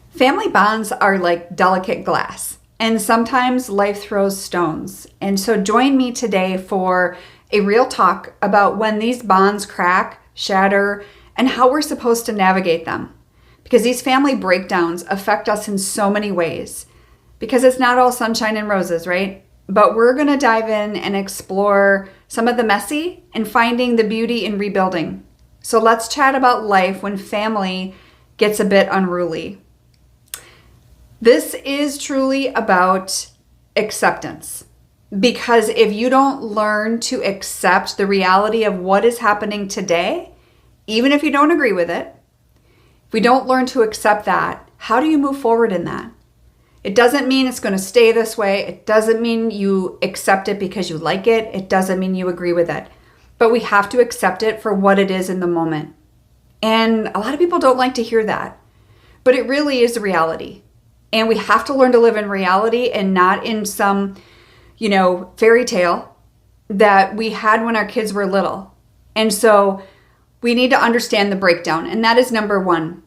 Family bonds are like delicate glass, and sometimes life throws stones. And so join me today for a real talk about when these bonds crack, shatter, and how we're supposed to navigate them. Because these family breakdowns affect us in so many ways. Because it's not all sunshine and roses, right? But we're going to dive in and explore some of the messy and finding the beauty in rebuilding. So let's chat about life when family gets a bit unruly. This is truly about acceptance. Because if you don't learn to accept the reality of what is happening today, even if you don't agree with it, if we don't learn to accept that, how do you move forward in that? It doesn't mean it's going to stay this way. It doesn't mean you accept it because you like it. It doesn't mean you agree with it. But we have to accept it for what it is in the moment. And a lot of people don't like to hear that. But it really is reality. And we have to learn to live in reality and not in some, fairy tale that we had when our kids were little. And so we need to understand the breakdown. And that is number one,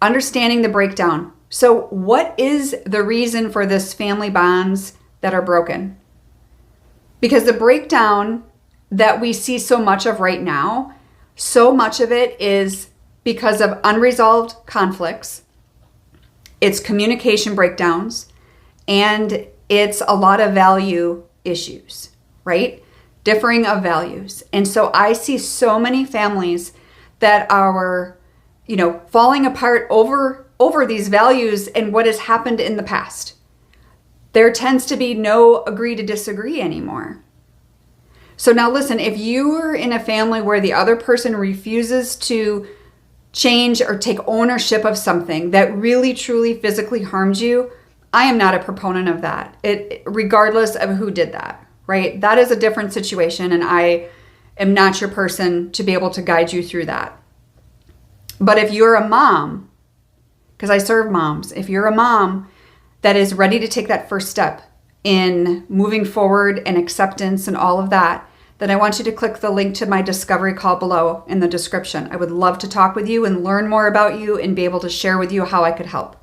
understanding the breakdown. So what is the reason for this family bonds that are broken? Because the breakdown that we see so much of right now, so much of it is because of unresolved conflicts. It's communication breakdowns, and it's a lot of value issues, right? Differing of values. And so I see so many families that are, falling apart over these values and what has happened in the past. There tends to be no agree to disagree anymore. So now listen, if you're in a family where the other person refuses to change or take ownership of something that really truly physically harmed you, I am not a proponent of that, regardless of who did that, right? That is a different situation, and I am not your person to be able to guide you through that. But if you're a mom, because I serve moms, if you're a mom that is ready to take that first step in moving forward and acceptance and all of that, then I want you to click the link to my discovery call below in the description. I would love to talk with you and learn more about you and be able to share with you how I could help.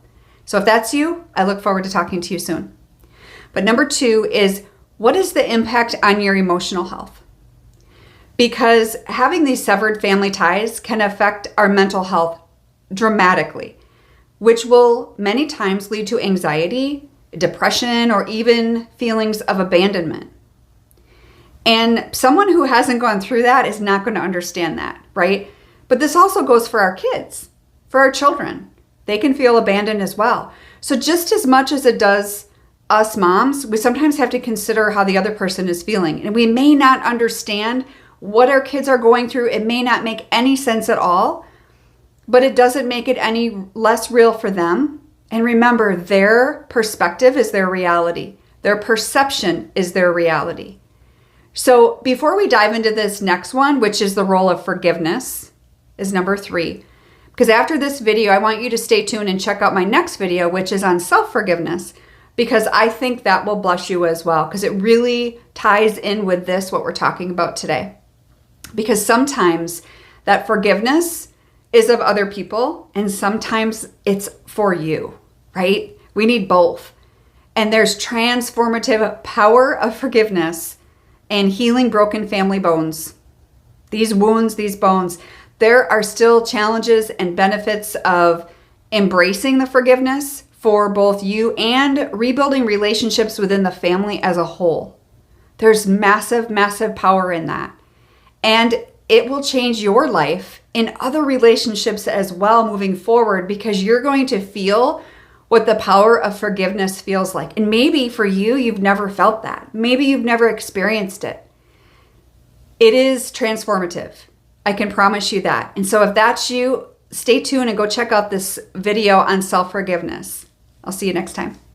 So if that's you, I look forward to talking to you soon. But number two is, what is the impact on your emotional health? Because having these severed family ties can affect our mental health dramatically, which will many times lead to anxiety, depression, or even feelings of abandonment. And someone who hasn't gone through that is not going to understand that, right? But this also goes for our kids, for our children. They can feel abandoned as well. So just as much as it does us moms, we sometimes have to consider how the other person is feeling. And we may not understand what our kids are going through. It may not make any sense at all, but it doesn't make it any less real for them. And remember, their perspective is their reality. Their perception is their reality. So before we dive into this next one, which is the role of forgiveness, is number 3. Because after this video, I want you to stay tuned and check out my next video, which is on self-forgiveness, because I think that will bless you as well, because it really ties in with this, what we're talking about today. Because sometimes that forgiveness is of other people, and sometimes it's for you, right? We need both. And there's transformative power of forgiveness and healing broken family bones. These wounds, these bones, there are still challenges and benefits of embracing the forgiveness for both you and rebuilding relationships within the family as a whole. There's massive, massive power in that. And it will change your life in other relationships as well moving forward, because you're going to feel what the power of forgiveness feels like. And maybe for you, you've never felt that. Maybe you've never experienced it. It is transformative. I can promise you that. And so if that's you, stay tuned and go check out this video on self-forgiveness. I'll see you next time.